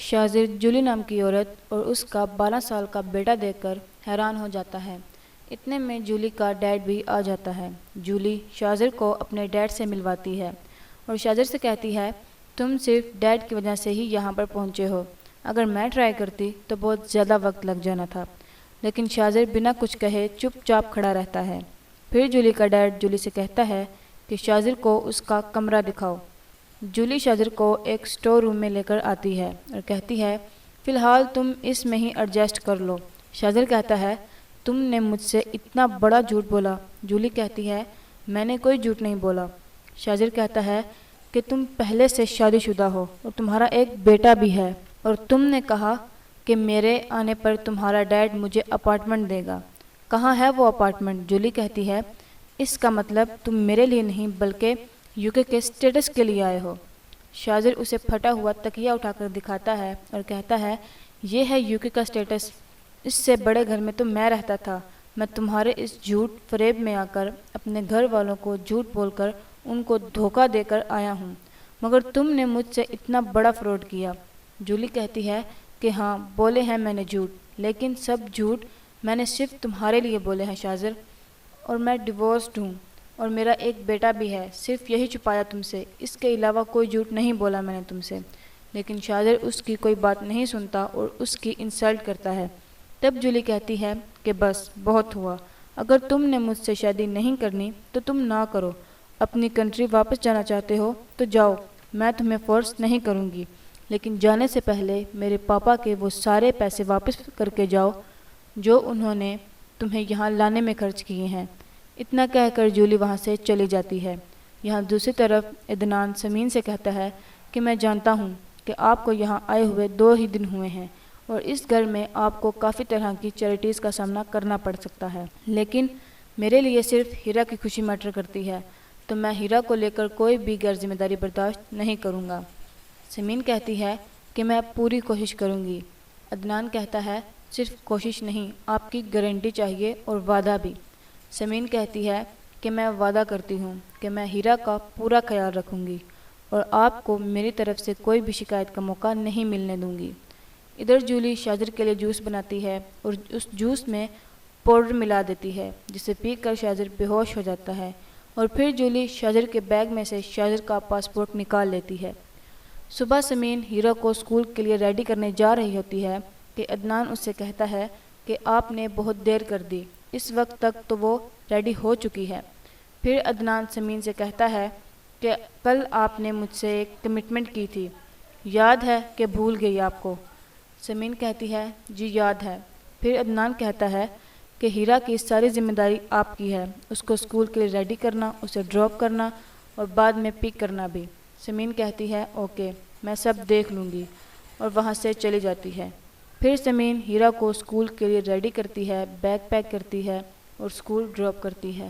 شاذر جولی نام کی عورت اور اس کا 12 سال کا بیٹا دیکھ کر حیران ہو جاتا ہے۔ اتنے میں جولی کا ڈیڈ بھی آ جاتا ہے۔ جولی شاذر کو اپنے ڈیڈ سے ملواتی ہے اور شاذر سے کہتی ہے تم صرف ڈیڈ کی وجہ سے ہی یہاں پر پہنچے ہو، اگر میں ٹرائی کرتی تو بہت زیادہ وقت لگ جانا تھا۔ لیکن شاذر بنا کچھ کہے چپ چاپ کھڑا رہتا ہے۔ پھر جولی کا ڈیڈ جولی سے کہتا ہے کہ شاذر کو اس کا کمرہ دکھاؤ۔ جولی شاذر کو ایک سٹور روم میں لے کر آتی ہے اور کہتی ہے فی الحال تم اس میں ہی ایڈجسٹ کر لو۔ شاذر کہتا ہے تم نے مجھ سے اتنا بڑا جھوٹ بولا۔ جولی کہتی ہے میں نے کوئی جھوٹ نہیں بولا۔ شاذر کہتا ہے کہ تم پہلے سے شادی شدہ ہو اور تمہارا ایک بیٹا بھی ہے، اور تم نے کہا کہ میرے آنے پر تمہارا ڈیڈ مجھے اپارٹمنٹ دے گا۔ کہاں ہے وہ اپارٹمنٹ؟ جولی کہتی ہے اس کا مطلب تم میرے لیے نہیں بلکہ یوکے کے اسٹیٹس کے لیے آئے ہو۔ شاذر اسے پھٹا ہوا تکیہ اٹھا کر دکھاتا ہے اور کہتا ہے یہ ہے یوکے کا اسٹیٹس، اس سے بڑے گھر میں تو میں رہتا تھا۔ میں تمہارے اس جھوٹ فریب میں آ کر اپنے گھر والوں کو جھوٹ بول کر ان کو دھوکہ دے کر آیا ہوں، مگر تم نے مجھ سے اتنا بڑا فراڈ کیا۔ جولی کہتی ہے کہ ہاں بولے ہیں میں نے جھوٹ، لیکن سب جھوٹ میں نے صرف تمہارے لیے بولے ہیں شاذر، اور میں ڈیورسڈ ہوں اور میرا ایک بیٹا بھی ہے، صرف یہی چھپایا تم سے، اس کے علاوہ کوئی جھوٹ نہیں بولا میں نے تم سے۔ لیکن شاذر اس کی کوئی بات نہیں سنتا اور اس کی انسلٹ کرتا ہے۔ تب جولی کہتی ہے کہ بس بہت ہوا، اگر تم نے مجھ سے شادی نہیں کرنی تو تم نہ کرو، اپنی کنٹری واپس جانا چاہتے ہو تو جاؤ، میں تمہیں فورس نہیں کروں گی، لیکن جانے سے پہلے میرے پاپا کے وہ سارے پیسے واپس کر کے جاؤ جو انہوں نے تمہیں یہاں لانے میں خرچ کیے ہیں۔ اتنا کہہ کر جولی وہاں سے چلی جاتی ہے۔ یہاں دوسری طرف عدنان سمین سے کہتا ہے کہ میں جانتا ہوں کہ آپ کو یہاں آئے ہوئے 2 ہی دن ہوئے ہیں اور اس گھر میں آپ کو کافی طرح کی چیریٹیز کا سامنا کرنا پڑ سکتا ہے، لیکن میرے لیے صرف ہیرا کی خوشی میٹر کرتی ہے، تو میں ہیرا کو لے کر کوئی بھی غیر ذمہ داری برداشت نہیں کروں گا۔ سمین کہتی ہے کہ میں پوری کوشش کروں گی۔ عدنان کہتا ہے صرف کوشش نہیں، آپ کی گارنٹی چاہیے اور وعدہ بھی۔ سمین کہتی ہے کہ میں وعدہ کرتی ہوں کہ میں ہیرا کا پورا خیال رکھوں گی اور آپ کو میری طرف سے کوئی بھی شکایت کا موقع نہیں ملنے دوں گی۔ ادھر جولی شاذر کے لیے جوس بناتی ہے اور اس جوس میں پاؤڈر ملا دیتی ہے جسے پی کر شاذر بے ہوش ہو جاتا ہے، اور پھر جولی شاذر کے بیگ میں سے شاذر کا پاسپورٹ نکال لیتی ہے۔ صبح سمین ہیرا کو اسکول کے لیے ریڈی کرنے جا رہی ہوتی ہے کہ عدنان اس سے کہتا ہے کہ آپ نے بہت دیر کر دی، اس وقت تک تو وہ ریڈی ہو چکی ہے۔ پھر عدنان سمین سے کہتا ہے کہ کل آپ نے مجھ سے ایک کمٹمنٹ کی تھی، یاد ہے کہ بھول گئی آپ کو؟ سمین کہتی ہے جی یاد ہے۔ پھر عدنان کہتا ہے کہ ہیرا کی ساری ذمہ داری آپ کی ہے، اس کو اسکول کے لیے ریڈی کرنا، اسے ڈراپ کرنا اور بعد میں پک کرنا بھی۔ سمین کہتی ہے اوکے، میں سب دیکھ لوں گی، اور وہاں سے چلی جاتی ہے۔ پھر سمین ہیرا کو اسکول کے لیے ریڈی کرتی ہے، بیگ پیک کرتی ہے اور اسکول ڈراپ کرتی ہے۔